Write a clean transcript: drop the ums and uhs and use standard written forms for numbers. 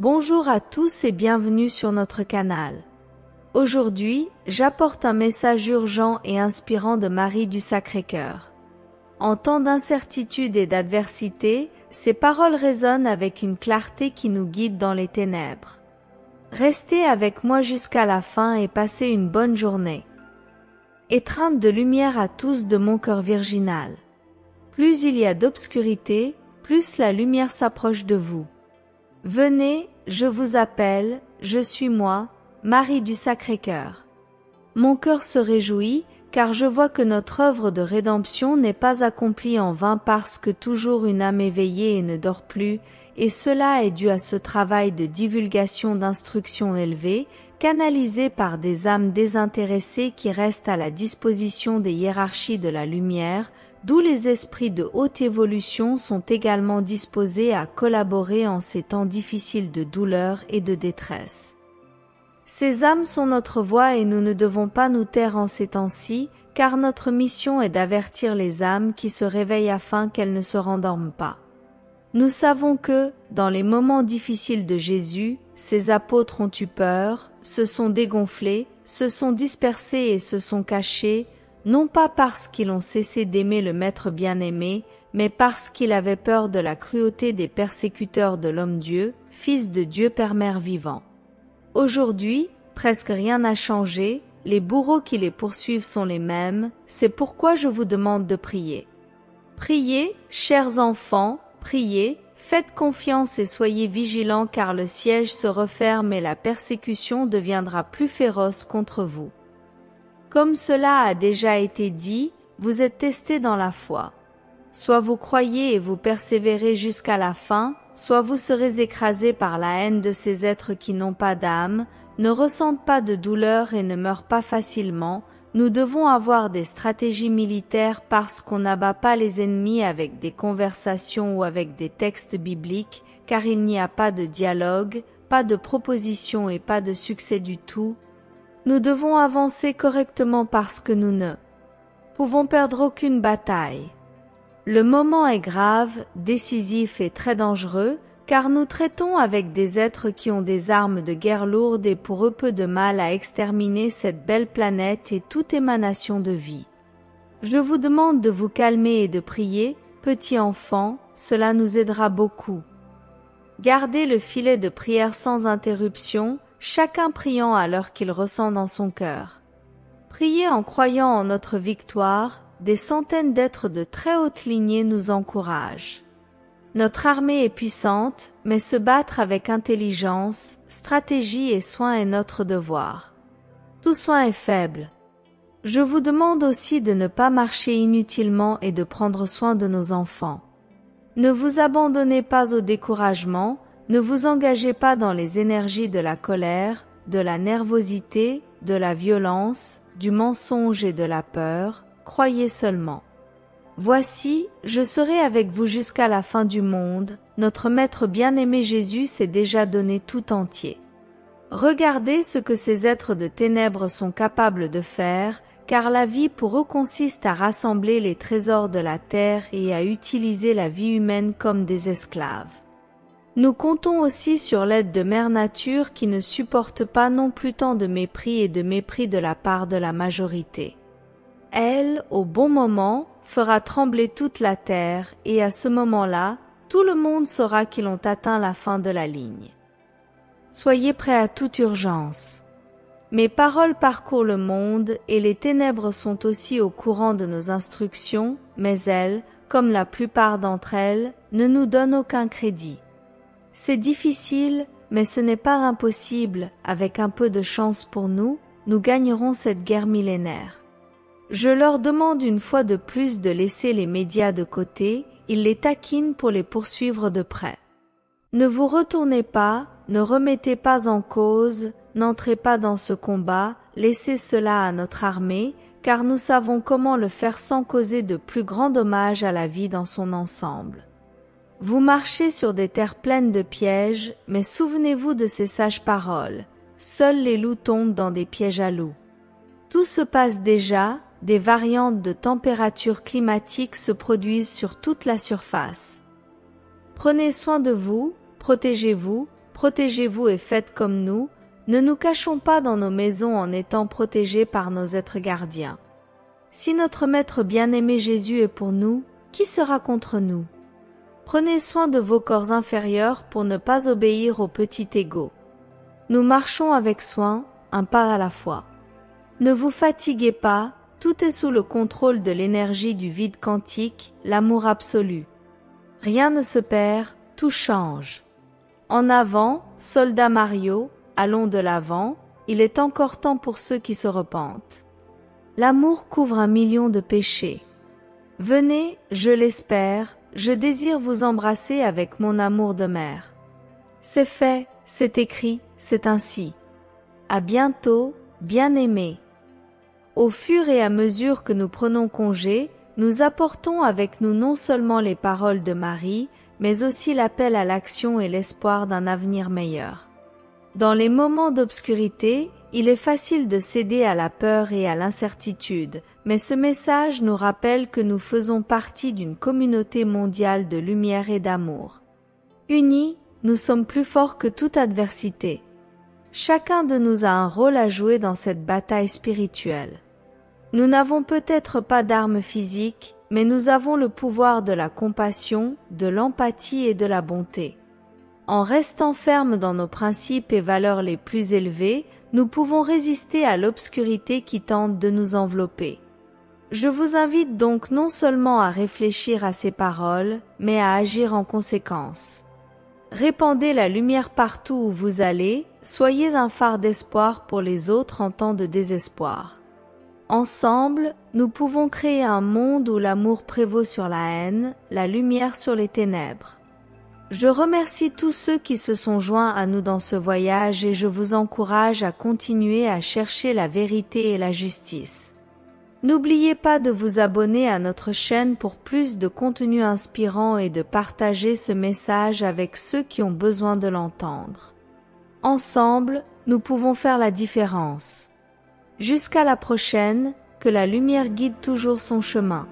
Bonjour à tous et bienvenue sur notre canal. Aujourd'hui, j'apporte un message urgent et inspirant de Marie du Sacré-Cœur. En temps d'incertitude et d'adversité, ces paroles résonnent avec une clarté qui nous guide dans les ténèbres. Restez avec moi jusqu'à la fin et passez une bonne journée. Étreinte de lumière à tous de mon cœur virginal. Plus il y a d'obscurité, plus la lumière s'approche de vous. Venez, je vous appelle, je suis moi, Marie du Sacré-Cœur. Mon cœur se réjouit, car je vois que notre œuvre de rédemption n'est pas accomplie en vain parce que toujours une âme éveillée et ne dort plus, et cela est dû à ce travail de divulgation d'instruction élevée, canalisé par des âmes désintéressées qui restent à la disposition des hiérarchies de la lumière, d'où les esprits de haute évolution sont également disposés à collaborer en ces temps difficiles de douleur et de détresse. Ces âmes sont notre voix et nous ne devons pas nous taire en ces temps-ci, car notre mission est d'avertir les âmes qui se réveillent afin qu'elles ne se rendorment pas. Nous savons que, dans les moments difficiles de Jésus, ses apôtres ont eu peur, se sont dégonflés, se sont dispersés et se sont cachés, non pas parce qu'ils ont cessé d'aimer le Maître bien-aimé, mais parce qu'ils avaient peur de la cruauté des persécuteurs de l'homme-Dieu, Fils de Dieu Père Mère vivant. Aujourd'hui, presque rien n'a changé, les bourreaux qui les poursuivent sont les mêmes, c'est pourquoi je vous demande de prier. Priez, chers enfants, priez, faites confiance et soyez vigilants car le siège se referme et la persécution deviendra plus féroce contre vous. Comme cela a déjà été dit, vous êtes testés dans la foi. Soit vous croyez et vous persévérez jusqu'à la fin, soit vous serez écrasés par la haine de ces êtres qui n'ont pas d'âme, ne ressentent pas de douleur et ne meurent pas facilement. Nous devons avoir des stratégies militaires parce qu'on n'abat pas les ennemis avec des conversations ou avec des textes bibliques, car il n'y a pas de dialogue, pas de proposition et pas de succès du tout. Nous devons avancer correctement parce que nous ne pouvons perdre aucune bataille. Le moment est grave, décisif et très dangereux, car nous traitons avec des êtres qui ont des armes de guerre lourdes et pour eux peu de mal à exterminer cette belle planète et toute émanation de vie. Je vous demande de vous calmer et de prier, petits enfants, cela nous aidera beaucoup. Gardez le filet de prière sans interruption, chacun priant à l'heure qu'il ressent dans son cœur. Priez en croyant en notre victoire, des centaines d'êtres de très haute lignée nous encouragent. Notre armée est puissante, mais se battre avec intelligence, stratégie et soin est notre devoir. Tout soin est faible. Je vous demande aussi de ne pas marcher inutilement et de prendre soin de nos enfants. Ne vous abandonnez pas au découragement, ne vous engagez pas dans les énergies de la colère, de la nervosité, de la violence, du mensonge et de la peur, croyez seulement. Voici, je serai avec vous jusqu'à la fin du monde, notre Maître bien-aimé Jésus s'est déjà donné tout entier. Regardez ce que ces êtres de ténèbres sont capables de faire, car la vie pour eux consiste à rassembler les trésors de la terre et à utiliser la vie humaine comme des esclaves. Nous comptons aussi sur l'aide de Mère Nature qui ne supporte pas non plus tant de mépris et de mépris de la part de la majorité. Elle, au bon moment, fera trembler toute la terre et à ce moment-là, tout le monde saura qu'ils ont atteint la fin de la ligne. Soyez prêts à toute urgence. Mes paroles parcourent le monde et les ténèbres sont aussi au courant de nos instructions, mais elles, comme la plupart d'entre elles, ne nous donnent aucun crédit. C'est difficile, mais ce n'est pas impossible. Avec un peu de chance pour nous, nous gagnerons cette guerre millénaire. Je leur demande une fois de plus de laisser les médias de côté, ils les taquinent pour les poursuivre de près. Ne vous retournez pas, ne remettez pas en cause, n'entrez pas dans ce combat, laissez cela à notre armée, car nous savons comment le faire sans causer de plus grands dommages à la vie dans son ensemble. Vous marchez sur des terres pleines de pièges, mais souvenez-vous de ces sages paroles. Seuls les loups tombent dans des pièges à loups. Tout se passe déjà, des variantes de température climatique se produisent sur toute la surface. Prenez soin de vous, protégez-vous, protégez-vous et faites comme nous, ne nous cachons pas dans nos maisons en étant protégés par nos êtres gardiens. Si notre Maître bien-aimé Jésus est pour nous, qui sera contre nous? Prenez soin de vos corps inférieurs pour ne pas obéir au petit ego. Nous marchons avec soin, un pas à la fois. Ne vous fatiguez pas, tout est sous le contrôle de l'énergie du vide quantique, l'amour absolu. Rien ne se perd, tout change. En avant, soldat Mario, allons de l'avant, il est encore temps pour ceux qui se repentent. L'amour couvre 1 million de péchés. Venez, je l'espère, je désire vous embrasser avec mon amour de mère. C'est fait, c'est écrit, c'est ainsi. À bientôt, bien-aimés. Au fur et à mesure que nous prenons congé, nous apportons avec nous non seulement les paroles de Marie, mais aussi l'appel à l'action et l'espoir d'un avenir meilleur. Dans les moments d'obscurité, il est facile de céder à la peur et à l'incertitude, mais ce message nous rappelle que nous faisons partie d'une communauté mondiale de lumière et d'amour. Unis, nous sommes plus forts que toute adversité. Chacun de nous a un rôle à jouer dans cette bataille spirituelle. Nous n'avons peut-être pas d'armes physiques, mais nous avons le pouvoir de la compassion, de l'empathie et de la bonté. En restant fermes dans nos principes et valeurs les plus élevés, nous pouvons résister à l'obscurité qui tente de nous envelopper. Je vous invite donc non seulement à réfléchir à ces paroles, mais à agir en conséquence. Répandez la lumière partout où vous allez, soyez un phare d'espoir pour les autres en temps de désespoir. Ensemble, nous pouvons créer un monde où l'amour prévaut sur la haine, la lumière sur les ténèbres. Je remercie tous ceux qui se sont joints à nous dans ce voyage et je vous encourage à continuer à chercher la vérité et la justice. N'oubliez pas de vous abonner à notre chaîne pour plus de contenu inspirant et de partager ce message avec ceux qui ont besoin de l'entendre. Ensemble, nous pouvons faire la différence. Jusqu'à la prochaine, que la lumière guide toujours son chemin.